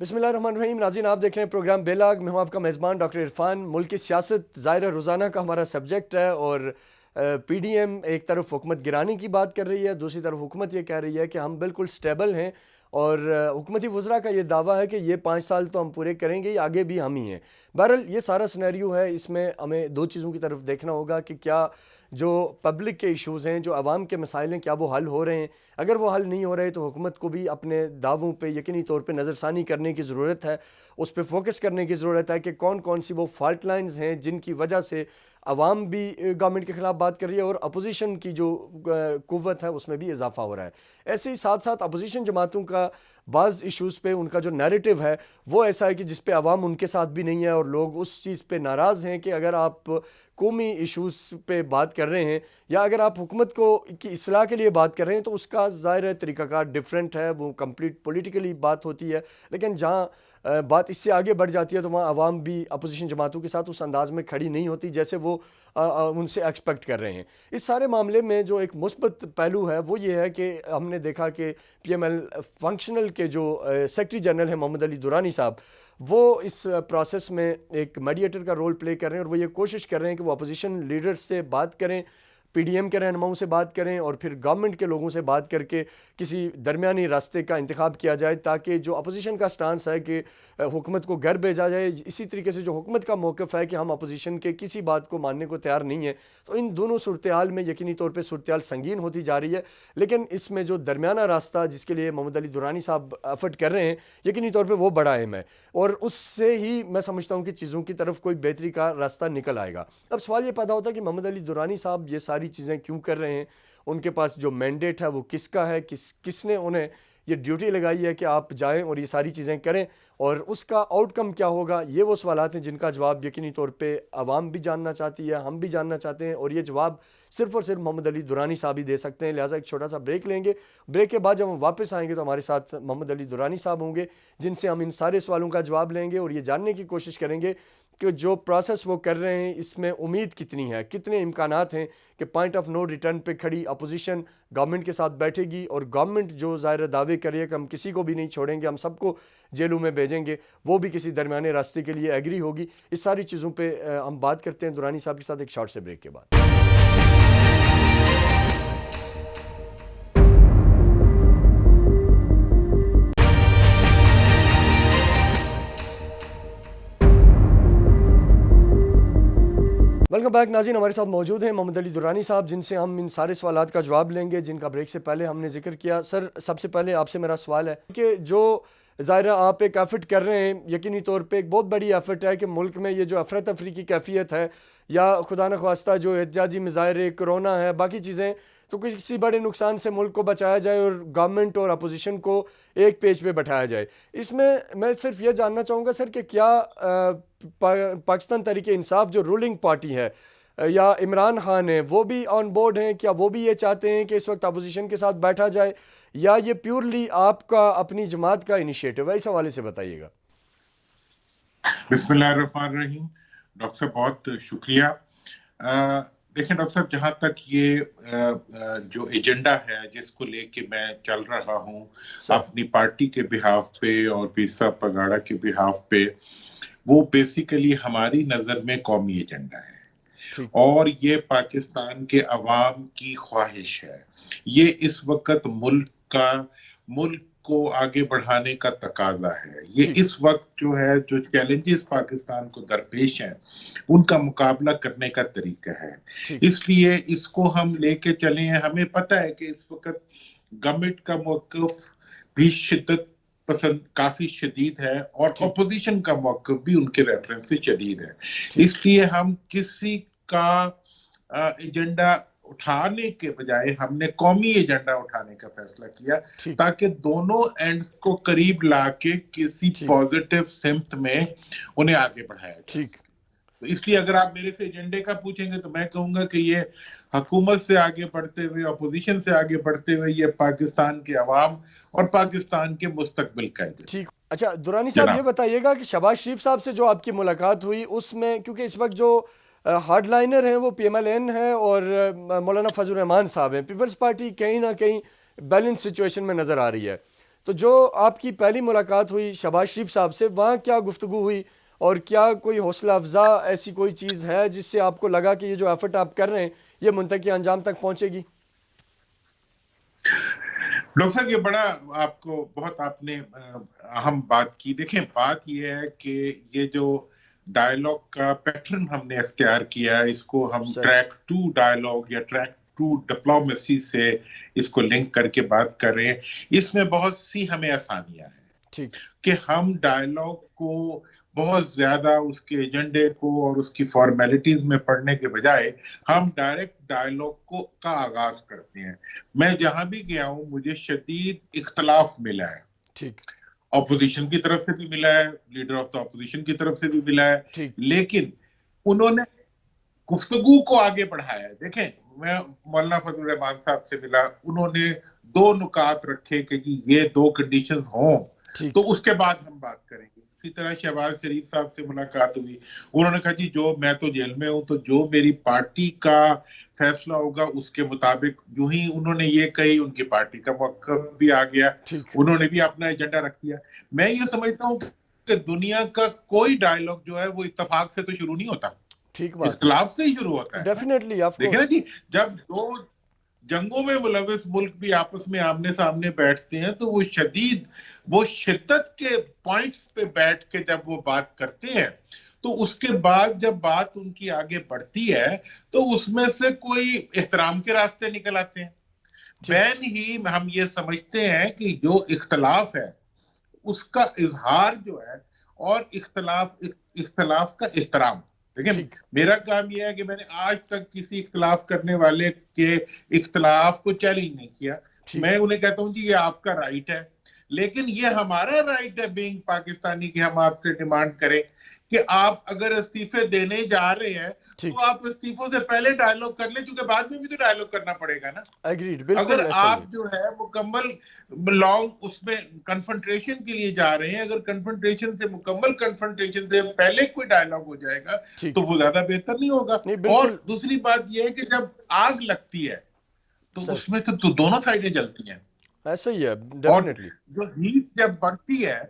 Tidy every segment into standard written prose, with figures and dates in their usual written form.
بسم اللہ الرحمن الرحیم. ناظرین آپ دیکھ رہے ہیں پروگرام بیلاگ. میں ہوں آپ کا میزبان ڈاکٹر عرفان. ملک کی سیاست ظاہر روزانہ کا ہمارا سبجیکٹ ہے اور پی ڈی ایم ایک طرف حکومت گرانی کی بات کر رہی ہے, دوسری طرف حکومت یہ کہہ رہی ہے کہ ہم بالکل سٹیبل ہیں, اور حکومتی وزراء کا یہ دعویٰ ہے کہ یہ 5 سال تو ہم پورے کریں گے, یہ آگے بھی ہم ہی ہیں. بہرحال یہ سارا سینیریو ہے, اس میں ہمیں دو چیزوں کی طرف دیکھنا ہوگا کہ کیا جو پبلک کے ایشوز ہیں, جو عوام کے مسائل ہیں, کیا وہ حل ہو رہے ہیں. اگر وہ حل نہیں ہو رہے تو حکومت کو بھی اپنے دعووں پہ یقینی طور پہ نظر ثانی کرنے کی ضرورت ہے, اس پہ فوکس کرنے کی ضرورت ہے کہ کون کون سی وہ فالٹ لائنز ہیں جن کی وجہ سے عوام بھی گورنمنٹ کے خلاف بات کر رہی ہے اور اپوزیشن کی جو قوت ہے اس میں بھی اضافہ ہو رہا ہے. ایسے ہی ساتھ ساتھ اپوزیشن جماعتوں کا بعض ایشوز پہ ان کا جو نیریٹو ہے وہ ایسا ہے کہ جس پہ عوام ان کے ساتھ بھی نہیں ہے, اور لوگ اس چیز پہ ناراض ہیں کہ اگر آپ قومی ایشوز پہ بات کر رہے ہیں یا اگر آپ حکومت کو کی اصلاح کے لیے بات کر رہے ہیں تو اس کا ظاہر طریقہ کار ڈیفرنٹ ہے, وہ کمپلیٹ پولیٹیکلی بات ہوتی ہے. لیکن جہاں بات اس سے آگے بڑھ جاتی ہے تو وہاں عوام بھی اپوزیشن جماعتوں کے ساتھ اس انداز میں کھڑی نہیں ہوتی جیسے وہ ان سے ایکسپیکٹ کر رہے ہیں. اس سارے معاملے میں جو ایک مثبت پہلو ہے وہ یہ ہے کہ ہم نے دیکھا کہ پی ایم ایل فنکشنل کے جو سیکرٹری جنرل ہیں محمد علی دورانی صاحب, وہ اس پروسیس میں ایک میڈیٹر کا رول پلے کر رہے ہیں, اور وہ یہ کوشش کر رہے ہیں کہ وہ اپوزیشن لیڈرز سے بات کریں, پی ڈی ایم کے رہنماؤں سے بات کریں, اور پھر گورنمنٹ کے لوگوں سے بات کر کے کسی درمیانی راستے کا انتخاب کیا جائے, تاکہ جو اپوزیشن کا سٹانس ہے کہ حکومت کو گھر بھیجا جائے, اسی طریقے سے جو حکومت کا موقف ہے کہ ہم اپوزیشن کے کسی بات کو ماننے کو تیار نہیں ہیں. تو ان دونوں صورتحال میں یقینی طور پہ صورتحال سنگین ہوتی جا رہی ہے, لیکن اس میں جو درمیانہ راستہ جس کے لیے محمد علی دورانی صاحب ایفرٹ کر رہے ہیں یقینی طور پہ وہ بڑا اہم ہے, اور اس سے ہی میں سمجھتا ہوں کہ چیزوں کی طرف کوئی بہتری کا راستہ نکل آئے گا. اب سوال یہ پیدا ہوتا ہے کہ محمد علی دورانی صاحب یہ ساری چیزیں کیوں کر رہے ہیں, ان کے پاس جو مینڈیٹ ہے وہ کس کا ہے, کس نے انہیں یہ ڈیوٹی لگائی ہے کہ آپ جائیں اور یہ ساری چیزیں کریں, اور اس کا آؤٹ کم کیا ہوگا. یہ وہ سوالات ہیں جن کا جواب یقینی طور پہ عوام بھی جاننا چاہتی ہے, ہم بھی جاننا چاہتے ہیں, اور یہ جواب صرف اور صرف محمد علی دورانی صاحب ہی دے سکتے ہیں. لہٰذا ایک چھوٹا سا بریک لیں گے, بریک کے بعد جب ہم واپس آئیں گے تو ہمارے ساتھ محمد علی دورانی صاحب ہوں گے جن سے ہم ان سارے سوالوں کا جواب لیں گے, اور یہ جاننے کی کوشش کریں گے کہ جو پروسیس وہ کر رہے ہیں اس میں امید کتنی ہے, کتنے امکانات ہیں کہ پوائنٹ آف نو ریٹرن پہ کھڑی اپوزیشن گورنمنٹ کے ساتھ بیٹھے گی, اور گورنمنٹ جو ظاہر دعوے کر رہی ہے کہ ہم کسی کو بھی نہیں چھوڑیں گے, ہم سب کو جیلوں میں بھیجیں گے, وہ بھی کسی درمیانے راستے کے لیے ایگری ہوگی. اس ساری چیزوں پہ ہم بات کرتے ہیں دورانی صاحب کے ساتھ ایک شارٹ سے بریک کے بعد. ویلکم بیک ناظرین. ہمارے ساتھ موجود ہیں محمد علی دورانی صاحب جن سے ہم ان سارے سوالات کا جواب لیں گے جن کا بریک سے پہلے ہم نے ذکر کیا. سر سب سے پہلے آپ سے میرا سوال ہے کہ جو ظاہر آپ ایک ایفرٹ کر رہے ہیں, یقینی طور پہ ایک بہت بڑی ایفرٹ ہے کہ ملک میں یہ جو افراتفری کی کیفیت ہے یا خدا نخواستہ جو احتجاجی مظاہرے, کرونا ہے, باقی چیزیں, تو کسی بڑے نقصان سے ملک کو بچایا جائے اور گورنمنٹ اور اپوزیشن کو ایک پیج پہ بٹھایا جائے. اس میں صرف یہ جاننا چاہوں گا سر کہ کیا پاکستان تحریک انصاف جو رولنگ پارٹی ہے یا عمران خان ہیں وہ بھی آن بورڈ ہیں, کیا وہ بھی یہ چاہتے ہیں کہ اس وقت اپوزیشن کے ساتھ بیٹھا جائے, یا یہ پیورلی آپ کا اپنی جماعت کا انیشیٹو ہے؟ اس حوالے سے بتائیے گا. بسم اللہ الرحمن الرحیم. ڈاکٹر صاحب بہت شکریہ. دیکھیں ڈاکٹر صاحب, جہاں تک یہ جو ایجنڈا ہے جس کو لے کے میں چل رہا ہوں اپنی پارٹی کے بہاف پہ اور پیر صاحب پگاڑا کے بہاف پہ, وہ بیسیکلی ہماری نظر میں قومی ایجنڈا ہے, اور یہ پاکستان کے عوام کی خواہش ہے. یہ اس وقت ملک کو آگے بڑھانے کا تقاضا ہے. یہ اس وقت جو ہے جو چیلنجز پاکستان کو درپیش ہیں ان کا مقابلہ کرنے کا طریقہ ہے. اس لیے اس کو ہم لے کے چلے ہیں. ہمیں پتہ ہے کہ اس وقت گورنمنٹ کا موقف بھی شدت پسند کافی شدید ہے, اور اپوزیشن کا موقف بھی ان کے ریفرنس سے شدید ہے. اس لیے ہم کسی کا ایجنڈا اٹھانے کے بجائے ہم نے قومی ایجنڈا اٹھانے کا فیصلہ کیا, تاکہ دونوں اینڈز کو قریب لا کے کسی پازیٹیو سمت میں انہیں آگے بڑھایا جائے. اس لیے اگر آپ میرے سے ایجنڈے کا پوچھیں گے تو میں کہوں گا کہ یہ حکومت سے آگے بڑھتے ہوئے, اپوزیشن سے آگے بڑھتے ہوئے, یہ پاکستان کے عوام اور پاکستان کے مستقبل کا ایجنڈا. اچھا دورانی صاحب یہ بتائیے گا کہ شہباز شریف صاحب سے جو آپ کی ملاقات ہوئی اس میں, کیونکہ اس وقت جو ہارڈ لائنر ہیں وہ پی ایم ایل این ہے اور مولانا فضل الرحمان صاحب ہیں, پیپلز پارٹی کہیں نہ کہیں بیلنس سچویشن میں نظر آ رہی ہے. تو جو آپ کی پہلی ملاقات ہوئی شہباز شریف صاحب سے، وہاں کیا گفتگو ہوئی اور کیا کوئی حوصلہ افزا ایسی کوئی چیز ہے جس سے آپ کو لگا کہ یہ جو ایفرٹ آپ کر رہے ہیں یہ منطقی انجام تک پہنچے گی؟ ڈاکٹر صاحب یہ بڑا آپ کو بہت آپ نے اہم بات کی. دیکھیں بات یہ ہے کہ یہ جو ڈائلاگ کا پیٹرن ہم نے اختیار کیا ہے، اس کو ہم صحیح. ٹریک 2 ڈائلاگ یا ٹریک 2 ڈپلومیسی سے اس کو لنک کر کے بات کر رہے ہیں. اس میں بہت سی ہمیں آسانیاں ہیں ٹھیک. کہ ہم ڈائلاگ کو بہت زیادہ اس کے ایجنڈے کو اور اس کی فارمیلٹیز میں پڑھنے کے بجائے ہم ڈائریکٹ ڈائلاگ کا آغاز کرتے ہیں. میں جہاں بھی گیا ہوں مجھے شدید اختلاف ملا ہے. ٹھیک. اپوزیشن کی طرف سے بھی ملا ہے، لیڈر آف دا اپوزیشن کی طرف سے بھی ملا ہے، ٹھیک. لیکن انہوں نے گفتگو کو آگے بڑھایا ہے. دیکھیں میں مولانا فضل الرحمان صاحب سے ملا، انہوں نے 2 نکات رکھے کہ جی یہ 2 کنڈیشنز ہوں ٹھیک. تو اس کے بعد ہم بات کریں گے. اسی طرح شہباز شریف صاحب سے ملاقات ہوئی، انہوں نے کہا جی جو میں تو جیل میں ہوں تو جو میری پارٹی کا فیصلہ ہوگا اس کے مطابق. جو ہی انہوں نے یہ کہی ان کی پارٹی کا موقف بھی آ گیا، ٹھیک. انہوں نے بھی اپنا ایجنڈا رکھ دیا. میں یہ سمجھتا ہوں کہ دنیا کا کوئی ڈائلاگ جو ہے وہ اتفاق سے تو شروع نہیں ہوتا، ٹھیک بات ہے. اختلاف سے ہی شروع ہوتا ہے نا. ڈیفینیٹلی آف دیکھیں نا کورس. جی، جب 2 جنگوں میں ملوث ملک بھی آپس میں آمنے سامنے بیٹھتے ہیں تو وہ شدت کے پوائنٹس پہ بیٹھ کے جب وہ بات کرتے ہیں تو اس کے بعد جب بات ان کی آگے بڑھتی ہے تو اس میں سے کوئی احترام کے راستے نکل آتے ہیں. بین ہی ہم یہ سمجھتے ہیں کہ جو اختلاف ہے اس کا اظہار جو ہے اور اختلاف کا احترام. دیکھیں میرا کام یہ ہے کہ میں نے آج تک کسی اختلاف کرنے والے کے اختلاف کو چیلنج نہیں کیا. میں انہیں کہتا ہوں جی یہ آپ کا رائٹ ہے، لیکن یہ ہمارا رائٹ ہے بینگ پاکستانی کہ ہم آپ سے ڈیمانڈ کریں کہ آپ اگر استعفے دینے جا رہے ہیں تو آپ استعفوں سے پہلے ڈائلاگ کر لیں، کیونکہ بعد میں بھی تو ڈائلاگ کرنا پڑے گا نا. اگر آپ جو ہے مکمل لانگ اس میں کنفرنٹریشن کے لیے جا رہے ہیں، اگر کنفرنٹریشن سے مکمل کنفرنٹریشن سے پہلے کوئی ڈائلاگ ہو جائے گا تو وہ زیادہ بہتر نہیں ہوگا. اور دوسری بات یہ ہے کہ جب آگ لگتی ہے تو اس میں تو دونوں سائڈیں جلتی ہیں. ایسا ہی ہے اور ڈیفینیٹلی. جو ہیٹ جب بڑھتی ہے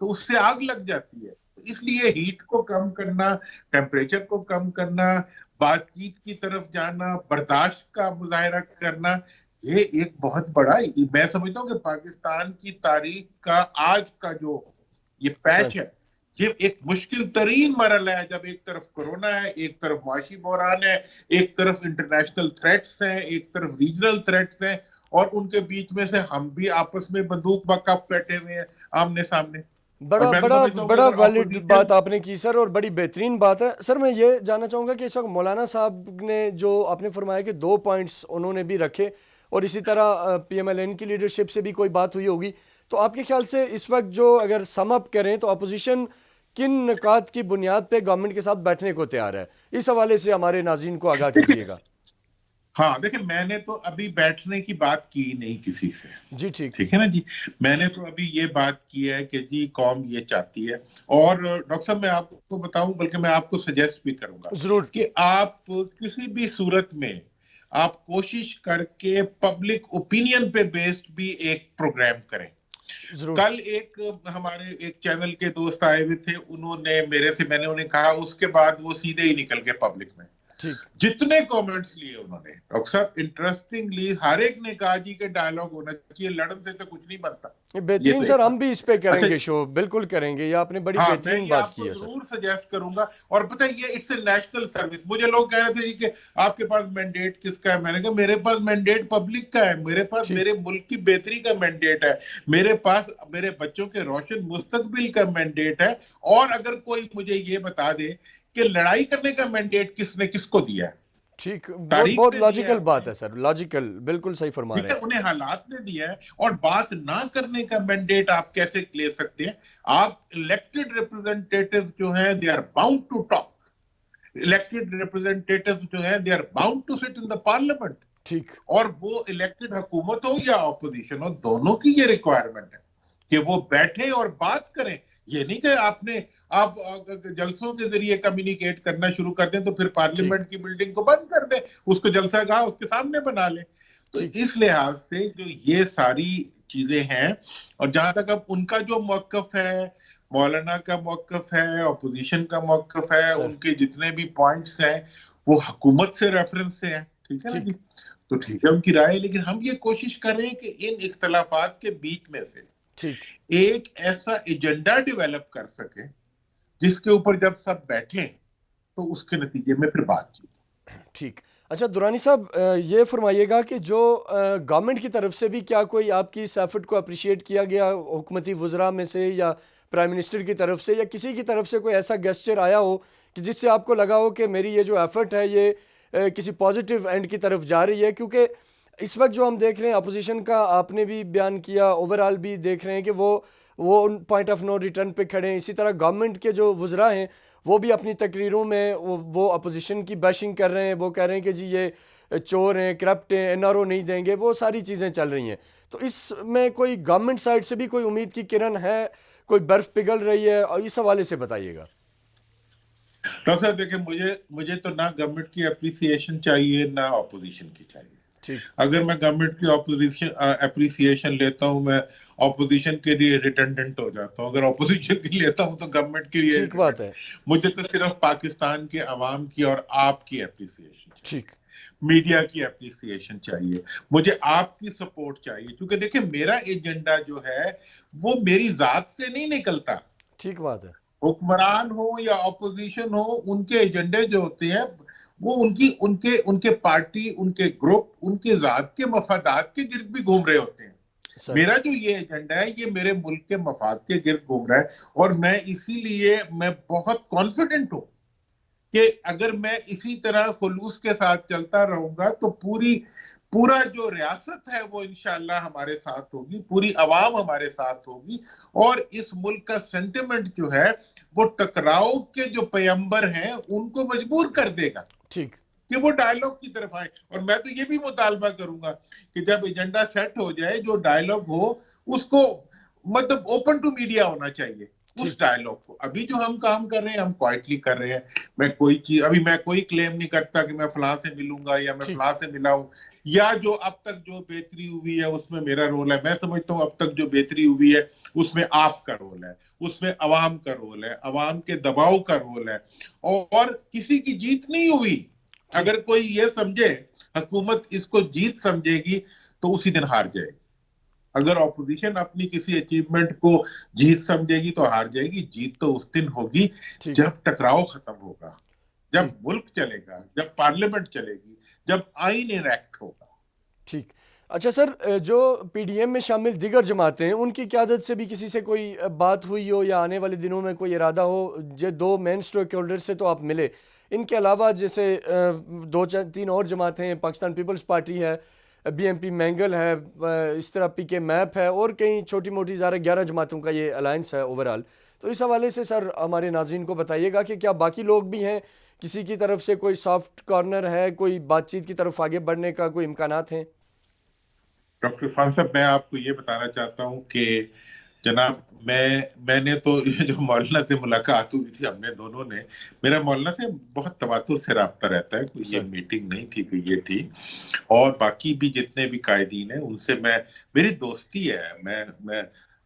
تو اس سے آگ لگ جاتی ہے. اس لیے ہیٹ کو کم کرنا، ٹیمپریچر کو کم کرنا، بات چیت کی طرف جانا، برداشت کا مظاہرہ کرنا، یہ ایک بہت بڑا، میں سمجھتا ہوں کہ پاکستان کی تاریخ کا آج کا جو یہ پیچ ہے یہ ایک مشکل ترین مرحلہ ہے. جب ایک طرف کرونا ہے، ایک طرف معاشی بحران ہے، ایک طرف انٹرنیشنل تھریٹس ہیں، ایک طرف ریجنل تھریٹس ہیں، اور ان کے بیچ میں سے ہم بھی آپس میں بندوق بکف بیٹھے ہوئے ہیں آمنے سامنے. بڑا ویلڈ بات آپ نے کی سر، اور بڑی بہترین بات ہے. سر میں یہ جاننا چاہوں گا کہ اس وقت مولانا صاحب نے جو آپ نے فرمایا کہ 2 پوائنٹس انہوں نے بھی رکھے، اور اسی طرح پی ایم ایل این کی لیڈرشپ سے بھی کوئی بات ہوئی ہوگی، تو آپ کے خیال سے اس وقت جو اگر سم اپ کریں تو اپوزیشن کن نکات کی بنیاد پہ گورنمنٹ کے ساتھ بیٹھنے کو تیار ہے؟ اس حوالے سے ہمارے ناظرین کو آگاہ کیجیے گا. ہاں دیکھیں میں نے تو ابھی بیٹھنے کی بات کی نہیں کسی سے. جی ٹھیک ہے نا جی. میں نے تو ابھی یہ بات کی ہے کہ جی قوم یہ چاہتی ہے. اور ڈاکٹر صاحب میں آپ کو بتاؤں، بلکہ میں آپ کو سجیسٹ بھی کروں گا ضرور کہ آپ کسی بھی صورت میں آپ کوشش کر کے پبلک اوپینین پہ بیسڈ بھی ایک پروگرام کریں. کل ایک ہمارے ایک چینل کے دوست آئے ہوئے تھے، انہوں نے میں نے انہیں کہا، اس کے بعد وہ سیدھے ہی نکل کے پبلک میں جتنے کومنٹس لیے انہوں نے. ڈاکٹر صاحب انٹرسٹنگلی ہر ایک نے کہا جی کہ ڈائلاگ ہونا چاہیے، لڑن سے تو کچھ نہیں بنتا. بہترین سر، ہم بھی اس پہ کریں گے شو، بالکل کریں گے. یہ آپ نے بڑی بہترین بات کی ہے سر. میں ضرور سجیسٹ کروں گا. اور پتہ ہے یہ اٹس اے نیشنل سروس. مجھے لوگ کہہ رہے تھے کہ آپ کے پاس مینڈیٹ کس کا ہے؟ میں نے کہا میرے پاس مینڈیٹ پبلک کا ہے، میرے پاس میرے ملک کی بہتری کا مینڈیٹ ہے، میرے پاس میرے بچوں کے روشن مستقبل کا مینڈیٹ ہے. اور اگر کوئی مجھے یہ بتا دے کہ لڑائی کرنے کا مینڈیٹ کس نے کس کو دیا ہے، ٹھیک، بہت لاجیکل بات ہے سر، لاجیکل، بالکل صحیح فرما رہے ہیں. انہیں حالات نے دیا ہے. اور بات نہ کرنے کا مینڈیٹ آپ کیسے لے سکتے ہیں؟ آپ الیکٹڈ ریپرزنٹیٹیو جو ہیں they are bound to talk. Elected representative جو ہیں they are bound to sit in the parliament. ٹھیک. اور وہ الیکٹڈ حکومت ہو یا اپوزیشن ہو، دونوں کی یہ ریکوائرمنٹ ہے کہ وہ بیٹھے اور بات کریں. یہ نہیں کہ آپ جلسوں کے ذریعے کمیونیکیٹ کرنا شروع کر دیں تو پھر پارلیمنٹ کی بلڈنگ کو بند کر دیں، اس کو جلسہ گاہ اس کے سامنے بنا لیں. تو ٹھیک اس لحاظ سے جو یہ ساری چیزیں ہیں، اور جہاں تک اب ان کا جو موقف ہے، مولانا کا موقف ہے، اپوزیشن کا موقف ہے، سر ان کے جتنے بھی پوائنٹس ہیں وہ حکومت سے ریفرنس سے ہیں، ٹھیک ہے نا جی، ٹھیک تو ٹھیک ہے ان کی رائے، لیکن ہم یہ کوشش کر رہے ہیں کہ ان اختلافات کے بیچ میں سے ٹھیک ایک ایسا ایجنڈا ڈیولپ کر سکے جس کے اوپر جب سب بیٹھیں تو اس کے نتیجے میں پھر بات چیت۔ ٹھیک اچھا درانی صاحب یہ فرمائیے گا کہ جو گورنمنٹ کی طرف سے بھی کیا کوئی آپ کی اس ایفرٹ کو اپریشیٹ کیا گیا حکومتی وزراء میں سے یا پرائم منسٹر کی طرف سے یا کسی کی طرف سے کوئی ایسا گیسچر آیا ہو کہ جس سے آپ کو لگا ہو کہ میری یہ جو ایفرٹ ہے یہ کسی پازیٹیو اینڈ کی طرف جا رہی ہے؟ کیونکہ اس وقت جو ہم دیکھ رہے ہیں اپوزیشن کا آپ نے بھی بیان کیا، اوور آل بھی دیکھ رہے ہیں کہ وہ ان پوائنٹ آف نو ریٹرن پہ کھڑے ہیں. اسی طرح گورنمنٹ کے جو وزراء ہیں وہ بھی اپنی تقریروں میں وہ اپوزیشن کی بیشنگ کر رہے ہیں، وہ کہہ رہے ہیں کہ جی یہ چور ہیں، کرپٹ ہیں، این آر او نہیں دیں گے، وہ ساری چیزیں چل رہی ہیں. تو اس میں کوئی گورنمنٹ سائڈ سے بھی کوئی امید کی کرن ہے، کوئی برف پگھل رہی ہے؟ اور اس حوالے سے بتائیے گا. ڈاکٹر صاحب دیکھیں، مجھے تو نہ گورنمنٹ کی اپریسیشن چاہیے نہ اپوزیشن کی چاہیے. ٹھیک اگر میں گورنمنٹ کی اپریسیشن لیتا ہوں میں اپوزیشن کے لیے ریٹنڈنٹ ہو جاتا ہوں، اگر اپوزیشن کی لیتا ہوں تو گورنمنٹ کے لیے ٹھیک بات ریٹنڈنٹ. ہے. مجھے تو صرف پاکستان کے عوام کی اور آپ کی اپریسیشن چاہیے، ٹھیک میڈیا کی اپریسیشن چاہیے، مجھے آپ کی سپورٹ چاہیے، کیونکہ دیکھیں میرا ایجنڈا جو ہے وہ میری ذات سے نہیں نکلتا. ٹھیک بات ہے. حکمران ہو یا اپوزیشن ہو، ان کے ایجنڈے جو ہوتے ہیں وہ ان کے پارٹی، ان کے گروپ، ان کے ذات کے مفادات کے گرد بھی گھوم رہے ہوتے ہیں. سر میرا جو یہ ایجنڈا ہے یہ میرے ملک کے مفاد کے گرد گھوم رہا ہے، اور میں اسی لیے میں بہت کانفیڈنٹ ہوں کہ اگر میں اسی طرح خلوص کے ساتھ چلتا رہوں گا تو پورا جو ریاست ہے وہ انشاءاللہ ہمارے ساتھ ہوگی، پوری عوام ہمارے ساتھ ہوگی، اور اس ملک کا سینٹیمنٹ جو ہے وہ ٹکراؤ کے جو پیمبر ہیں ان کو مجبور کر دے گا ٹھیک کہ وہ ڈائیلاگ کی طرف آئے. اور میں تو یہ بھی مطالبہ کروں گا کہ جب ایجنڈا سیٹ ہو جائے، جو ڈائیلاگ ہو اس کو مطلب اوپن ٹو میڈیا ہونا چاہیے. اس ٹھیک ڈائیلاگ کو ابھی جو ہم کام کر رہے ہیں ہم کوائٹلی کر رہے ہیں. میں کوئی کلیم نہیں کرتا کہ میں فلاں سے ملوں گا یا میں ٹھیک فلاں سے ملا ہوں، یا جو اب تک جو بہتری ہوئی ہے اس میں میرا رول ہے. میں سمجھتا ہوں اب تک جو بہتری ہوئی ہے اس میں آپ کا رول ہے، اس میں عوام کا رول ہے، عوام کے دباؤ کا رول ہے، اور کسی کی جیت نہیں ہوئی. ٹھیک اگر کوئی یہ سمجھے حکومت اس کو جیت سمجھے گی تو اسی دن ہار جائے گی. اگر اپوزیشن اپنی کسی اچیومنٹ کو جیت سمجھے گی تو ہار جائے گی. جیت تو اس دن ہوگی ٹھیک جب ٹکراؤ ختم ہوگا، جب ٹھیک ملک چلے گا، جب پارلیمنٹ چلے گی، جب آئین انیکٹ ہوگا. ٹھیک. اچھا سر، جو پی ڈی ایم میں شامل دیگر جماعتیں ہیں ان کی قیادت سے بھی کسی سے کوئی بات ہوئی ہو یا آنے والے دنوں میں کوئی ارادہ ہو؟ جو دو مین اسٹیک ہولڈر سے تو آپ ملے، ان کے علاوہ جیسے دو تین اور جماعتیں ہیں، پاکستان پیپلز پارٹی ہے، بی ایم پی مینگل ہے، اس طرح پی کے میپ ہے، اور کئی چھوٹی موٹی 11 جماعتوں کا یہ الائنس ہے اوور آل. تو اس حوالے سے سر ہمارے ناظرین کو بتائیے گا کہ کیا باقی لوگ بھی ہیں، کسی کی طرف سے کوئی سافٹ کارنر ہے، کوئی بات چیت کی طرف آگے بڑھنے کا کوئی امکانات ہیں؟ ڈاکٹر عرفان صاحب، میں آپ کو یہ بتانا چاہتا ہوں کہ جناب میں نے تو جو مولانا سے ملاقات ہوئی تھی، ہم نے دونوں نے، میرا مولانا سے بہت تواتر سے رابطہ رہتا ہے، کوئی یہ سر میٹنگ نہیں تھی کہ یہ تھی. اور باقی بھی جتنے بھی قائدین ہیں ان سے میری دوستی ہے، میں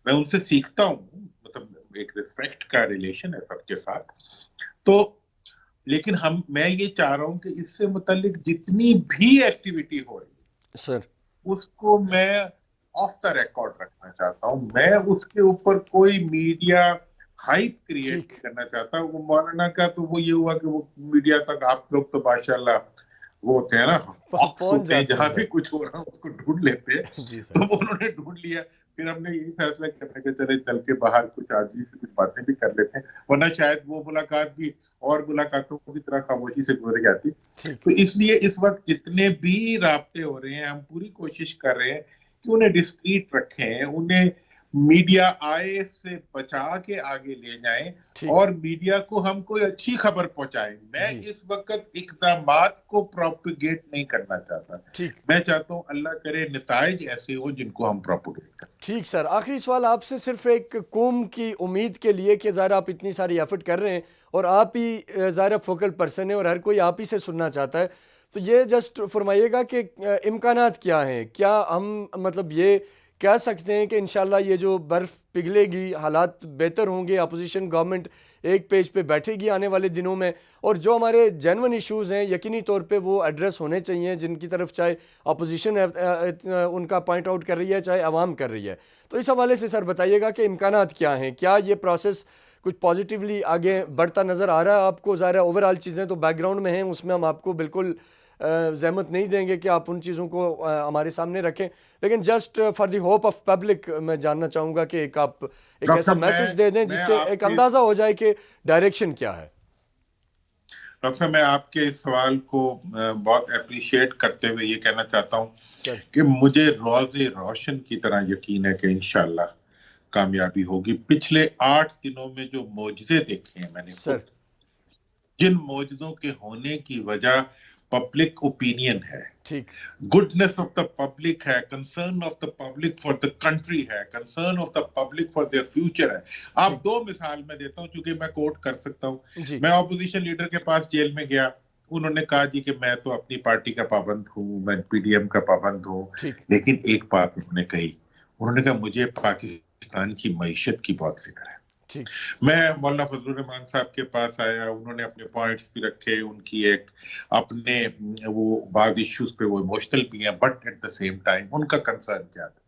ان سے سیکھتا ہوں، مطلب ایک ریسپیکٹ کا ریلیشن ہے سب کے ساتھ. تو لیکن میں یہ چاہ رہا ہوں کہ اس سے متعلق جتنی بھی ایکٹیویٹی ہو رہی ہے سر اس کو میں آف دا ریکارڈ رکھنا چاہتا ہوں. میں اس کے اوپر کوئی میڈیا ہائپ کریٹ ٹھیک نہیں کرنا چاہتا. وہ مولانا کا تو وہ یہ ہوا کہ وہ میڈیا تک آپ لوگ تو ماشاءاللہ وہ ہوتے ہیں نا، باکس پہنچ ہوتے ہیں، جاتے ہیں جہاں بھی سر. کچھ ہو رہا اس کو ڈھونڈ لیتے ہیں. جی سر. تو وہ انہوں نے ڈھونڈ لیا. پھر ہم نے یہی فیصلہ کیا کہ چلے چل کے باہر کچھ آدمی سے کچھ باتیں بھی کر لیتے ہیں، ورنہ شاید وہ ملاقات بھی اور ملاقاتوں کی طرح خاموشی سے گزر جاتی. ٹھیک تو اس لیے اس وقت جتنے بھی رابطے ہو رہے ہیں ہم پوری کوشش کر رہے ہیں کہ انہیں ڈسکریٹ رکھیں، انہیں میڈیا آئے سے بچا کے آگے لے جائیں، ٹھیک اور میڈیا کو ہم کوئی اچھی خبر پہنچائیں. میں جی اس وقت اقدامات کو پروپیگیٹ نہیں کرنا چاہتا. ٹھیک میں چاہتا ہوں اللہ کرے نتائج ایسے ہو جن کو ہم پروپیگیٹ کریں. ٹھیک سر. آخری سوال آپ سے صرف ایک قوم کی امید کے لیے کہ ظاہر آپ اتنی ساری ایفرٹ کر رہے ہیں اور آپ ہی ظاہر فوکل پرسن ہیں اور ہر کوئی آپ ہی سے سننا چاہتا ہے. تو یہ جسٹ فرمائیے گا کہ امکانات کیا ہیں، کیا ہم مطلب یہ کہہ سکتے ہیں کہ انشاءاللہ یہ جو برف پگھلے گی، حالات بہتر ہوں گے، اپوزیشن گورنمنٹ ایک پیج پہ بیٹھے گی آنے والے دنوں میں، اور جو ہمارے جینون ایشوز ہیں یقینی طور پہ وہ ایڈریس ہونے چاہیے، جن کی طرف چاہے اپوزیشن ان کا پوائنٹ آؤٹ کر رہی ہے چاہے عوام کر رہی ہے. تو اس حوالے سے سر بتائیے گا کہ امکانات کیا ہیں، کیا یہ پروسیس کچھ پازیٹیولی آگے بڑھتا نظر آ رہا ہے آپ کو؟ ظاہر ہے اوور آل چیزیں تو بیک گراؤنڈ میں ہیں، اس میں ہم آپ کو بالکل زحمت نہیں دیں گے کہ آپ ان چیزوں کو ہمارے سامنے رکھیں، لیکن just for the hope of public میں جاننا چاہوں گا کہ ایک آپ ایک ڈاکٹر ایسا صاحب میسج دے دیں جس سے آپ ایک کے اندازہ ہو جائے کہ ڈائریکشن کیا ہے. ڈاکٹر صاحب میں آپ کے اس سوال کو بہت اپریشیٹ کرتے ہوئے یہ کہنا چاہتا ہوں سر کہ مجھے روز روشن کی طرح یقین ہے کہ انشاءاللہ کامیابی ہوگی. پچھلے 8 دنوں میں جو معجزے دیکھے ہیں میں نے سر خود، جن معجزوں کے ہونے کی وجہ پبلک اوپینین ہے، ٹھیک گڈنس آف دا پبلک ہے، concern of the public for the country ہے، concern of the public for their future ہے. آپ ٹھیک 2 مثال میں دیتا ہوں چونکہ میں کوٹ کر سکتا ہوں. جی میں اپوزیشن لیڈر کے پاس جیل میں گیا، انہوں نے کہا جی کہ میں تو اپنی پارٹی کا پابند ہوں، میں پی ڈی ایم کا پابند ہوں، ٹھیک لیکن ایک بات انہوں نے کہی، انہوں نے کہا مجھے پاکستان کی معیشت کی بہت فکر ہے. ٹھیک میں مولانا فضل الرحمان صاحب کے پاس آیا، انہوں نے اپنے پوائنٹس بھی رکھے، ان کی ایک اپنے وہ بعض ایشوز پہ وہ ایموشنل بھی ہیں، but at the same time ان کا کنسرن کیا تھا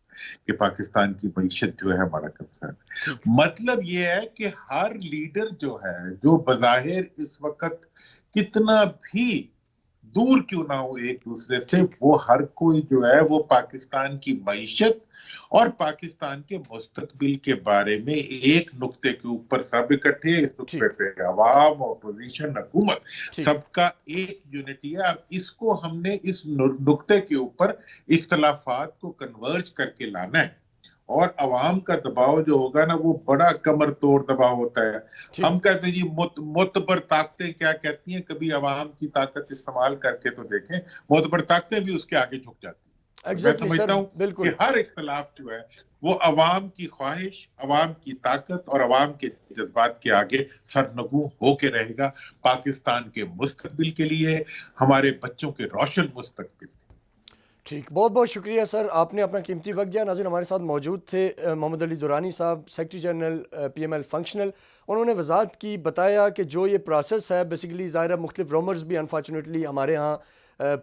کہ پاکستان کی معیشت جو ہے ہمارا کنسرن. ٹھیک مطلب یہ ہے کہ ہر لیڈر جو ہے، جو بظاہر اس وقت کتنا بھی دور کیوں نہ ہو ایک دوسرے سے، ٹھیک وہ ہر کوئی جو ہے وہ پاکستان کی معیشت اور پاکستان کے مستقبل کے بارے میں ایک نقطے کے اوپر سب اکٹھے ہیں. اس نقطے ٹھیک پہ عوام، اپوزیشن، حکومت ٹھیک سب کا ایک یونٹی ہے. اب اس کو ہم نے اس نقطے کے اوپر اختلافات کو کنورج کر کے لانا ہے، اور عوام کا دباؤ جو ہوگا نا وہ بڑا کمر توڑ دباؤ ہوتا ہے. ٹھیک ہم کہتے ہیں جی معتبر طاقتیں کیا کہتی ہیں، کبھی عوام کی طاقت استعمال کر کے تو دیکھیں، معتبر طاقتیں بھی اس کے آگے جھک جاتی ہیں. اور میں ایگزیکٹلی سر سمجھتا ہوں کہ بالکل ہر اختلاف جو ہے وہ عوام کی خواہش، عوام کی طاقت اور عوام کے جذبات کے آگے سرنگوں ہو کے رہے گا، پاکستان کے مستقبل کے لیے، ہمارے بچوں کے روشن مستقبل. ٹھیک. بہت بہت شکریہ سر، آپ نے اپنا قیمتی وقت دیا. ناظرین ہمارے ساتھ موجود تھے محمد علی درانی صاحب، secretary general P M L functional. انہوں نے وضاحت کی، بتایا کہ جو یہ پروسیس ہے بیسیکلی ظاہر ہے مختلف رومرز بھی انفارچونیٹلی ہمارے ہاں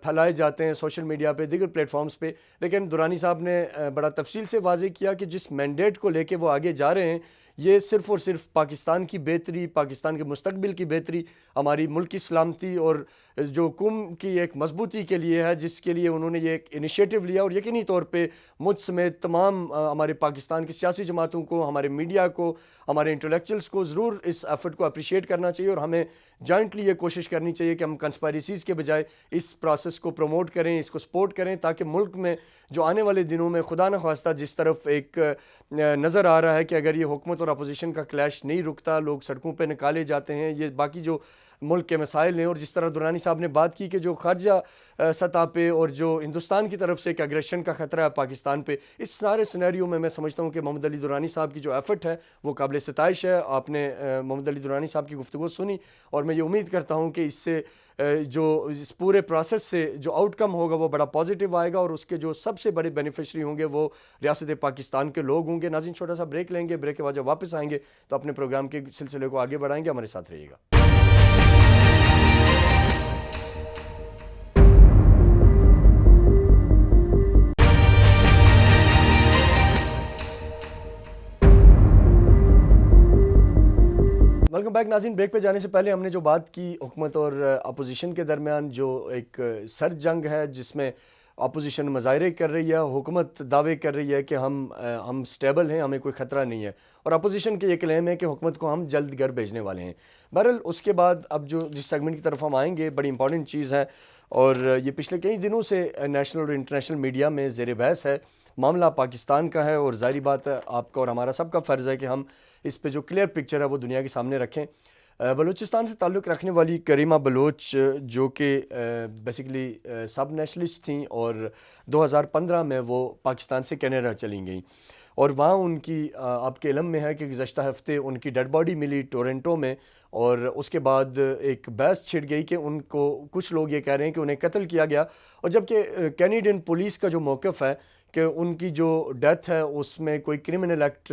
پھیلائے جاتے ہیں سوشل میڈیا پہ، دیگر پلیٹ فارمز پہ، لیکن درانی صاحب نے بڑا تفصیل سے واضح کیا کہ جس مینڈیٹ کو لے کے وہ آگے جا رہے ہیں یہ صرف اور صرف پاکستان کی بہتری، پاکستان کے مستقبل کی بہتری، ہماری ملک کی سلامتی اور جو قوم کی ایک مضبوطی کے لیے ہے، جس کے لیے انہوں نے یہ ایک انیشیٹو لیا. اور یقینی طور پہ مجھ سمیت تمام ہمارے پاکستان کی سیاسی جماعتوں کو، ہمارے میڈیا کو، ہمارے انٹلیکچوئلس کو ضرور اس ایفرٹ کو اپریشیٹ کرنا چاہیے، اور ہمیں جوائنٹلی یہ کوشش کرنی چاہیے کہ ہم کنسپائریسیز کے بجائے اس پروسیس کو پروموٹ کریں، اس کو سپورٹ کریں، تاکہ ملک میں جو آنے والے دنوں میں خدا نخواستہ جس طرف ایک نظر آ رہا ہے کہ اگر یہ حکومت اور اپوزیشن کا کلیش نہیں رکتا، لوگ سڑکوں پہ نکالے جاتے ہیں، یہ باقی جو ملک کے مسائل ہیں، اور جس طرح درانی صاحب نے بات کی کہ جو خارجہ سطح پہ اور جو ہندوستان کی طرف سے ایک اگریشن کا خطرہ ہے پاکستان پہ، اس سارے سینیریو میں سمجھتا ہوں کہ محمد علی درانی صاحب کی جو ایفرٹ ہے وہ قابل ستائش ہے. آپ نے محمد علی درانی صاحب کی گفتگو سنی، اور میں یہ امید کرتا ہوں کہ اس سے جو اس پورے پروسیس سے جو آؤٹ کم ہوگا وہ بڑا پازیٹیو آئے گا، اور اس کے جو سب سے بڑے بینیفیشری ہوں گے وہ ریاست پاکستان کے لوگ ہوں گے. ناظرین چھوٹا سا بریک لیں گے، بریک کے بعد جب واپس آئیں گے تو اپنے پروگرام کے سلسلے کو آگے بڑھائیں گے. ہمارے ساتھ رہیے گا. ویلکم بیک ناظرین. بریک پہ جانے سے پہلے ہم نے جو بات کی حکومت اور اپوزیشن کے درمیان جو ایک سر جنگ ہے جس میں اپوزیشن مظاہرے کر رہی ہے، حکومت دعوے کر رہی ہے کہ ہم سٹیبل ہیں، ہمیں کوئی خطرہ نہیں ہے، اور اپوزیشن کے یہ کلیم ہے کہ حکومت کو ہم جلد گھر بھیجنے والے ہیں. بہرحال اس کے بعد اب جو جس سیگمنٹ کی طرف ہم آئیں گے بڑی امپورٹنٹ چیز ہے، اور یہ پچھلے کئی دنوں سے نیشنل اور انٹرنیشنل میڈیا میں زیر بحث ہے. معاملہ پاکستان کا ہے، اور ظاہری بات ہے آپ کا اور ہمارا سب کا فرض ہے کہ ہم اس پہ جو کلیئر پکچر ہے وہ دنیا کے سامنے رکھیں. بلوچستان سے تعلق رکھنے والی کریمہ بلوچ جو کہ بیسیکلی سب نیشنلسٹ تھیں، اور 2015 میں وہ پاکستان سے کینیڈا چلی گئیں، اور وہاں ان کی آپ کے علم میں ہے کہ گزشتہ ہفتے ان کی ڈیڈ باڈی ملی ٹورنٹو میں، اور اس کے بعد ایک بحث چھڑ گئی کہ ان کو کچھ لوگ یہ کہہ رہے ہیں کہ انہیں قتل کیا گیا، اور جبکہ کینیڈین پولیس کا جو موقف ہے کہ ان کی جو ڈیتھ ہے اس میں کوئی کرمنل ایکٹ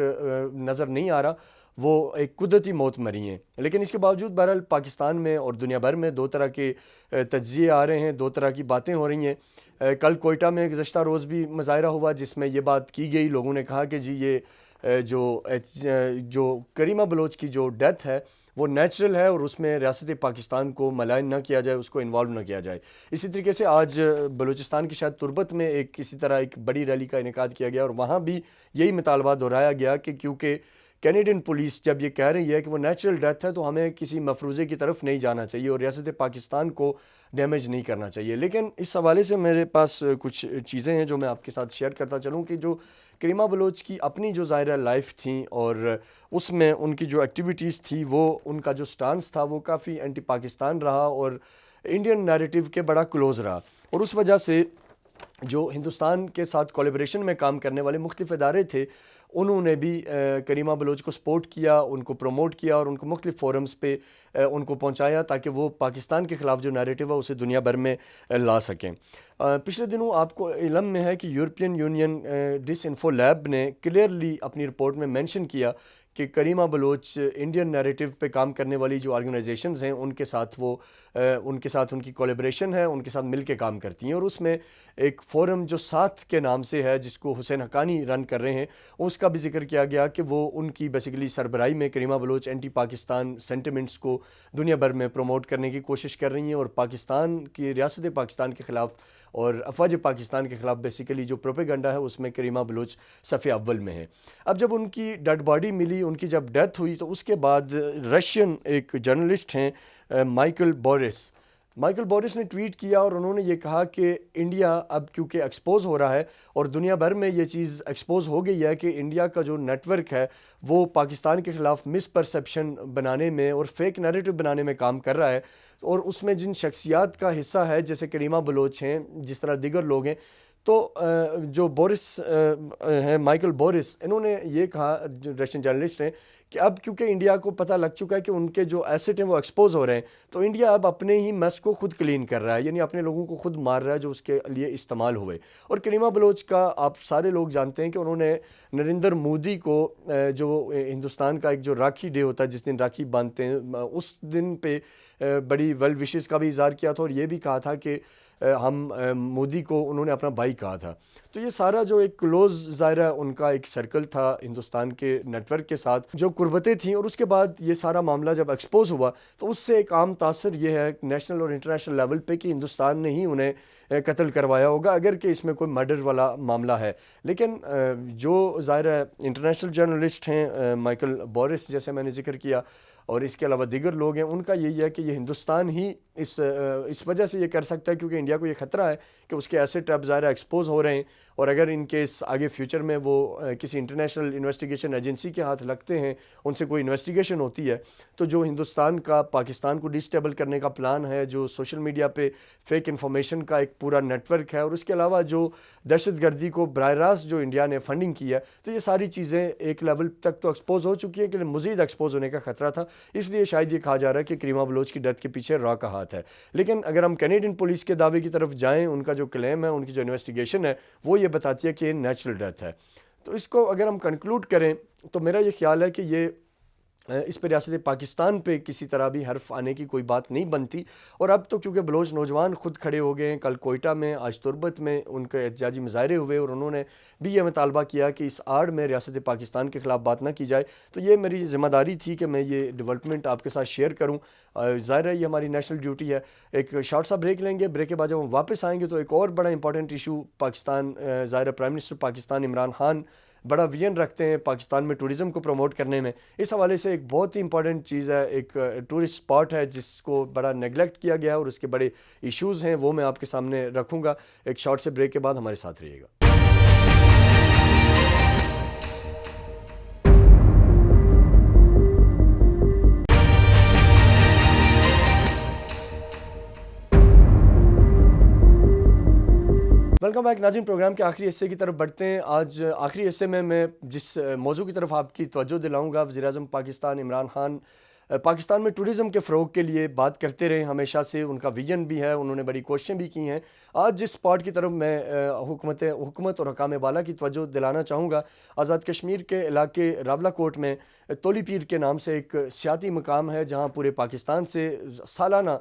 نظر نہیں آ رہا، وہ ایک قدرتی موت مری ہیں۔ لیکن اس کے باوجود بہرحال پاکستان میں اور دنیا بھر میں دو طرح کے تجزیے آ رہے ہیں، دو طرح کی باتیں ہو رہی ہیں۔ کل کوئٹہ میں گزشتہ روز بھی مظاہرہ ہوا جس میں یہ بات کی گئی، لوگوں نے کہا کہ جی یہ جو کریمہ بلوچ کی جو ڈیتھ ہے وہ نیچرل ہے اور اس میں ریاست پاکستان کو ملائن نہ کیا جائے، اس کو انوالو نہ کیا جائے۔ اسی طریقے سے آج بلوچستان کی شاید تربت میں اسی طرح ایک بڑی ریلی کا انعقاد کیا گیا، اور وہاں بھی یہی مطالبہ دہرایا گیا کہ کیونکہ کینیڈین پولیس جب یہ کہہ رہی ہے کہ وہ نیچرل ڈیتھ ہے تو ہمیں کسی مفروضے کی طرف نہیں جانا چاہیے اور ریاست پاکستان کو ڈیمیج نہیں کرنا چاہیے۔ لیکن اس حوالے سے میرے پاس کچھ چیزیں ہیں جو میں آپ کے ساتھ شیئر کرتا چلوں کہ جو کریمہ بلوچ کی اپنی جو ظاہرہ لائف تھیں اور اس میں ان کی جو ایکٹیویٹیز تھی، وہ ان کا جو سٹانس تھا وہ کافی اینٹی پاکستان رہا اور انڈین نیریٹو کے بڑا کلوز رہا، اور اس وجہ سے جو ہندوستان کے ساتھ کولیبریشن میں کام کرنے والے مختلف ادارے تھے انہوں نے بھی کریمہ بلوچ کو سپورٹ کیا، ان کو پروموٹ کیا اور ان کو مختلف فورمز پہ ان کو پہنچایا تاکہ وہ پاکستان کے خلاف جو نیریٹو ہے اسے دنیا بھر میں لا سکیں۔ پچھلے دنوں آپ کو علم میں ہے کہ یورپین یونین ڈس انفو لیب نے کلیئرلی اپنی رپورٹ میں مینشن کیا کہ کریمہ بلوچ انڈین نیریٹو پہ کام کرنے والی جو آرگنائزیشنز ہیں ان کے ساتھ ان کی کولیبریشن ہے، ان کے ساتھ مل کے کام کرتی ہیں، اور اس میں ایک فورم جو ساتھ کے نام سے ہے جس کو حسین حقانی رن کر رہے ہیں، اس کا بھی ذکر کیا گیا کہ وہ ان کی بیسیکلی سربراہی میں کریمہ بلوچ اینٹی پاکستان سینٹیمنٹس کو دنیا بھر میں پروموٹ کرنے کی کوشش کر رہی ہیں، اور پاکستان کی ریاست پاکستان کے خلاف اور افواج پاکستان کے خلاف بیسیکلی جو پروپیگنڈا ہے اس میں کریمہ بلوچ صف اول میں ہے۔ اب جب ان کی ڈیڈ باڈی ملی، ان کی جب ڈیتھ ہوئی، تو اس کے بعد رشین ایک جرنلسٹ ہیں مائیکل بورس نے ٹویٹ کیا اور انہوں نے یہ کہا کہ انڈیا اب کیونکہ ایکسپوز ہو رہا ہے اور دنیا بھر میں یہ چیز ایکسپوز ہو گئی ہے کہ انڈیا کا جو نیٹ ورک ہے وہ پاکستان کے خلاف مس پرسیپشن بنانے میں اور فیک نیریٹو بنانے میں کام کر رہا ہے، اور اس میں جن شخصیات کا حصہ ہے جیسے کریمہ بلوچ ہیں، جس طرح دیگر لوگ ہیں، تو جو بورس ہیں مائیکل بورس، انہوں نے یہ کہا، رشین جرنلسٹ ہیں، کہ اب کیونکہ انڈیا کو پتہ لگ چکا ہے کہ ان کے جو ایسٹ ہیں وہ ایکسپوز ہو رہے ہیں، تو انڈیا اب اپنے ہی میس کو خود کلین کر رہا ہے، یعنی اپنے لوگوں کو خود مار رہا ہے جو اس کے لیے استعمال ہوئے۔ اور کریمہ بلوچ کا آپ سارے لوگ جانتے ہیں کہ انہوں نے نریندر مودی کو جو ہندوستان کا ایک جو راکھی ڈے ہوتا ہے جس دن راکھی باندھتے ہیں، اس دن پہ بڑی ویل وشز کا بھی اظہار کیا تھا اور یہ بھی کہا تھا کہ ہم مودی کو انہوں نے اپنا بھائی کہا تھا۔ تو یہ سارا جو ایک کلوز ظاہرہ ان کا ایک سرکل تھا ہندوستان کے نیٹ ورک کے ساتھ، جو قربتیں تھیں، اور اس کے بعد یہ سارا معاملہ جب ایکسپوز ہوا تو اس سے ایک عام تاثر یہ ہے نیشنل اور انٹرنیشنل لیول پہ کہ ہندوستان نے ہی انہیں قتل کروایا ہوگا اگر کہ اس میں کوئی مرڈر والا معاملہ ہے۔ لیکن جو ظاہرہ انٹرنیشنل جرنلسٹ ہیں مائیکل بورس جیسے میں نے ذکر کیا، اور اس کے علاوہ دیگر لوگ ہیں، ان کا یہی ہے کہ یہ ہندوستان ہی اس وجہ سے یہ کر سکتا ہے کیونکہ انڈیا کو یہ خطرہ ہے کہ اس کے ایسٹ اب ظاہرہ ایکسپوز ہو رہے ہیں، اور اگر ان کیس آگے فیوچر میں وہ کسی انٹرنیشنل انویسٹیگیشن ایجنسی کے ہاتھ لگتے ہیں، ان سے کوئی انویسٹیگیشن ہوتی ہے، تو جو ہندوستان کا پاکستان کو ڈسٹیبل کرنے کا پلان ہے، جو سوشل میڈیا پہ فیک انفارمیشن کا ایک پورا نیٹ ورک ہے، اور اس کے علاوہ جو دہشت گردی کو براہ راست جو انڈیا نے فنڈنگ کی ہے، تو یہ ساری چیزیں ایک لیول تک تو ایکسپوز ہو چکی ہیں کہ مزید ایکسپوز ہونے کا خطرہ تھا۔ اس لیے شاید یہ کہا جا رہا ہے کہ کریمہ بلوچ کی ڈیتھ کے پیچھے را کا ہاتھ ہے۔ لیکن اگر ہم کینیڈین پولیس کے دعوے کی طرف جائیں، ان کا جو کلیم ہے، ان کی جو انویسٹیگیشن ہے، وہ یہ بتاتی ہے کہ یہ نیچرل ڈیتھ ہے۔ تو اس کو اگر ہم کنکلوڈ کریں تو میرا یہ خیال ہے کہ یہ اس پہ ریاست پاکستان پہ کسی طرح بھی حرف آنے کی کوئی بات نہیں بنتی، اور اب تو کیونکہ بلوچ نوجوان خود کھڑے ہو گئے ہیں، کل کوئٹہ میں، آج تربت میں ان کے احتجاجی مظاہرے ہوئے اور انہوں نے بھی یہ مطالبہ کیا کہ اس آڑ میں ریاست پاکستان کے خلاف بات نہ کی جائے، تو یہ میری ذمہ داری تھی کہ میں یہ ڈیولپمنٹ آپ کے ساتھ شیئر کروں۔ ظاہر ہے یہ ہماری نیشنل ڈیوٹی ہے۔ ایک شارٹ سا بریک لیں گے، بریک کے بعد جب ہم واپس آئیں گے تو ایک اور بڑا امپورٹنٹ ایشو پاکستان، ظاہر پرائم منسٹر پاکستان عمران خان بڑا ویژن رکھتے ہیں پاکستان میں ٹورزم کو پروموٹ کرنے میں، اس حوالے سے ایک بہت ہی امپورٹنٹ چیز ہے، ایک ٹورسٹ اسپاٹ ہے جس کو بڑا نیگلیکٹ کیا گیا ہے اور اس کے بڑے ایشوز ہیں، وہ میں آپ کے سامنے رکھوں گا۔ ایک شارٹ سے بریک کے بعد ہمارے ساتھ رہیے گا۔ ویلکم بیک ناظرین، پروگرام کے آخری حصے کی طرف بڑھتے ہیں۔ آج آخری حصے میں جس موضوع کی طرف آپ کی توجہ دلاؤں گا، وزیر اعظم پاکستان عمران خان پاکستان میں ٹورزم کے فروغ کے لیے بات کرتے رہے ہمیشہ سے، ان کا ویژن بھی ہے، انہوں نے بڑی کوششیں بھی کی ہیں۔ آج جس اسپاٹ کی طرف میں حکومت اور حکام بالا کی توجہ دلانا چاہوں گا، آزاد کشمیر کے علاقے راولہ کوٹ میں تولی پیر کے نام سے ایک سیاحتی مقام ہے، جہاں پورے پاکستان سے سالانہ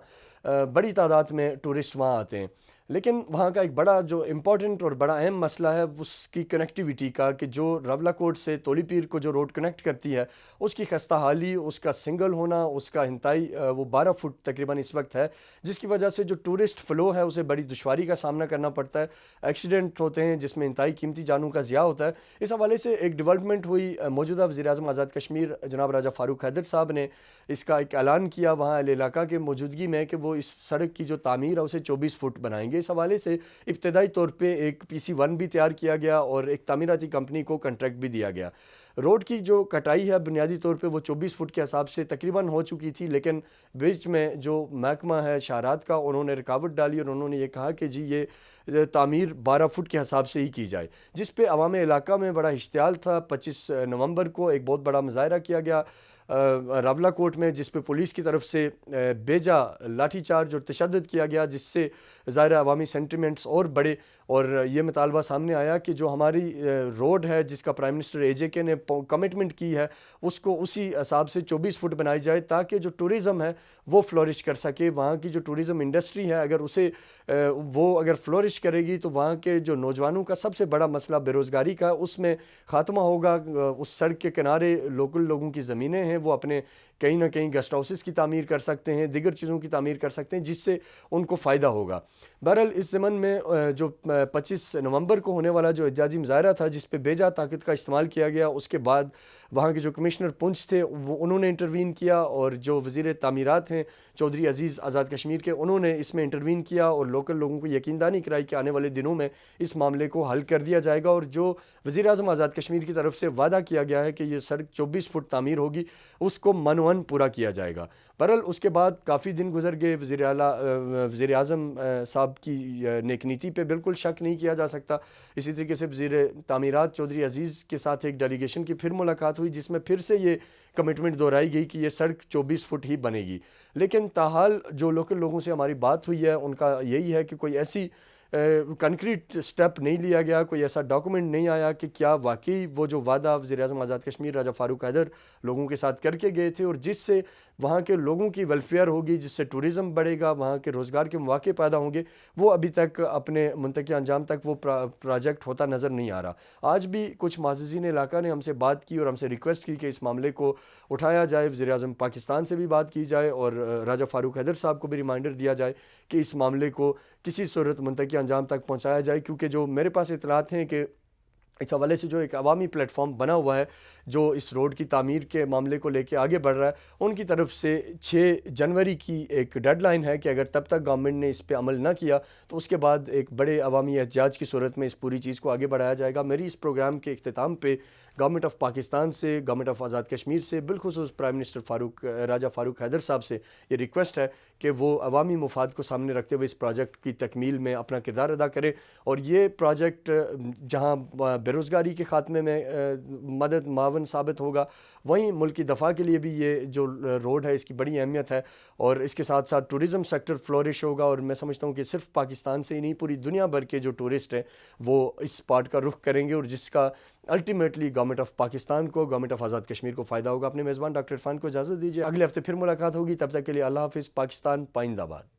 بڑی تعداد میں ٹورسٹ وہاں آتے ہیں۔ لیکن وہاں کا ایک بڑا جو امپورٹنٹ اور بڑا اہم مسئلہ ہے اس کی کنیکٹیویٹی کا، کہ جو راولہ کوٹ سے تولی پیر کو جو روڈ کنیکٹ کرتی ہے اس کی خستہ حالی، اس کا سنگل ہونا، اس کا انتہائی وہ 12 فٹ تقریباً اس وقت ہے، جس کی وجہ سے جو ٹورسٹ فلو ہے اسے بڑی دشواری کا سامنا کرنا پڑتا ہے۔ ایکسیڈنٹ ہوتے ہیں جس میں انتہائی قیمتی جانوں کا ضیاع ہوتا ہے۔ اس حوالے سے ایک ڈیولپمنٹ ہوئی، موجودہ وزیر اعظم آزاد کشمیر جناب راجہ فاروق حیدر صاحب نے اس کا ایک اعلان کیا وہاں اہل علاقہ کے موجودگی میں، کہ وہ اس سڑک کی جو تعمیر ہے اسے 24 فٹ بنائیں گے۔ اس حوالے سے ابتدائی طور پہ ایک PC1 بھی تیار کیا گیا اور ایک تعمیراتی کمپنی کو کنٹریکٹ بھی دیا گیا۔ روڈ کی جو کٹائی ہے بنیادی طور پہ وہ 24 فٹ کے حساب سے تقریباً ہو چکی تھی، لیکن بیچ میں جو محکمہ ہے شاہراہت کا، انہوں نے رکاوٹ ڈالی اور انہوں نے یہ کہا کہ جی یہ تعمیر 12 فٹ کے حساب سے ہی کی جائے، جس پہ عوام علاقہ میں بڑا اشتعال تھا۔ 25 نومبر کو ایک بہت بڑا مظاہرہ کیا گیا راولہ کوٹ میں، جس پہ پولیس کی طرف سے بیجا لاٹھی چارج اور تشدد کیا گیا، جس سے ظاہر عوامی سینٹیمنٹس اور بڑے، اور یہ مطالبہ سامنے آیا کہ جو ہماری روڈ ہے جس کا پرائم منسٹر AJK نے کمٹمنٹ کی ہے اس کو اسی حساب سے 24 فٹ بنائی جائے، تاکہ جو ٹورزم ہے وہ فلورش کر سکے۔ وہاں کی جو ٹورزم انڈسٹری ہے اگر فلورش کرے گی تو وہاں کے جو نوجوانوں کا سب سے بڑا مسئلہ بے روزگاری کا، اس میں خاتمہ ہوگا۔ اس سڑک کے کنارے لوکل لوگوں کی زمینیں ہیں، وہ اپنے کہیں نہ کہیں گیسٹ ہاؤسز کی تعمیر کر سکتے ہیں، دیگر چیزوں کی تعمیر کر سکتے ہیں، جس سے ان کو فائدہ ہوگا۔ بہرحال اس ضمن میں جو 25 نومبر کو ہونے والا جو احتجاجی مظاہرہ تھا جس پہ بیجا طاقت کا استعمال کیا گیا، اس کے بعد وہاں کے جو کمشنر پنچ تھے انہوں نے انٹروین کیا، اور جو وزیر تعمیرات ہیں چودھری عزیز آزاد کشمیر کے، انہوں نے اس میں انٹروین کیا اور لوکل لوگوں کو یقین دہانی کرائی کہ آنے والے دنوں میں اس معاملے کو حل کر دیا جائے گا، اور جو وزیر اعظم آزاد کشمیر کی طرف سے وعدہ کیا گیا ہے کہ یہ سڑک 24 فٹ تعمیر ہوگی، اس کو منون پورا کیا جائے گا۔ بہرحال اس کے بعد کافی دن گزر گئے، وزیر اعظم صاحب کی نیک نیتی پہ بالکل شک نہیں کیا جا سکتا۔ اسی طریقے سے وزیر تعمیرات چودھری عزیز کے ساتھ ایک ڈیلیگیشن کی پھر ملاقات ہوئی، جس میں پھر سے یہ کمٹمنٹ دہرائی گئی کہ یہ سڑک 24 فٹ ہی بنے گی۔ لیکن تاحال جو لوکل لوگوں سے ہماری بات ہوئی ہے ان کا یہی ہے کہ کوئی ایسی کنکریٹ سٹیپ نہیں لیا گیا، کوئی ایسا ڈاکومنٹ نہیں آیا کہ کیا واقعی وہ جو وعدہ وزیر اعظم آزاد کشمیر راجہ فاروق حیدر لوگوں کے ساتھ کر کے گئے تھے، اور جس سے وہاں کے لوگوں کی ویلفیئر ہوگی، جس سے ٹورزم بڑھے گا، وہاں کے روزگار کے مواقع پیدا ہوں گے، وہ ابھی تک اپنے منطقی انجام تک وہ پروجیکٹ ہوتا نظر نہیں آ رہا۔ آج بھی کچھ معززین علاقہ نے ہم سے بات کی اور ہم سے ریکویسٹ کی کہ اس معاملے کو اٹھایا جائے، وزیر اعظم پاکستان سے بھی بات کی جائے اور راجہ فاروق حیدر صاحب کو بھی ریمائنڈر دیا جائے کہ اس معاملے کو کسی صورت منطقی انجام تک پہنچایا جائے، کیونکہ جو میرے پاس اطلاعات ہیں کہ اس حوالے سے جو ایک عوامی پلیٹ فارم بنا ہوا ہے جو اس روڈ کی تعمیر کے معاملے کو لے کے آگے بڑھ رہا ہے، ان کی طرف سے 6 جنوری کی ایک ڈیڈ لائن ہے کہ اگر تب تک گورنمنٹ نے اس پہ عمل نہ کیا تو اس کے بعد ایک بڑے عوامی احتجاج کی صورت میں اس پوری چیز کو آگے بڑھایا جائے گا۔ میری اس پروگرام کے اختتام پہ گورنمنٹ آف پاکستان سے، گورنمنٹ آف آزاد کشمیر سے، بالخصوص پرائم منسٹر راجہ فاروق حیدر صاحب سے یہ ریکویسٹ ہے کہ وہ عوامی مفاد کو سامنے رکھتے ہوئے اس پروجیکٹ کی تکمیل میں اپنا کردار ادا کریں، اور یہ پروجیکٹ جہاں بے روزگاری کے خاتمے میں معاون ثابت ہوگا، وہیں ملک کی دفاع کے لیے بھی یہ جو روڈ ہے اس کی بڑی اہمیت ہے، اور اس کے ساتھ ساتھ ٹورزم سیکٹر فلورش ہوگا، اور میں سمجھتا ہوں کہ صرف پاکستان سے ہی نہیں پوری دنیا بھر کے جو ٹورسٹ ہیں وہ اس اسپاٹ کا رخ کریں گے، اور جس کا الٹیمیٹلی گورنمنٹ آف پاکستان کو، گورنمنٹ آف آزاد کشمیر کو فائدہ ہوگا۔ اپنے میزبان ڈاکٹر عرفان کو اجازت دیجیے، اگلے ہفتے پھر ملاقات ہوگی، تب تک کے لیے اللہ حافظ۔ پاکستان پائندہ باد۔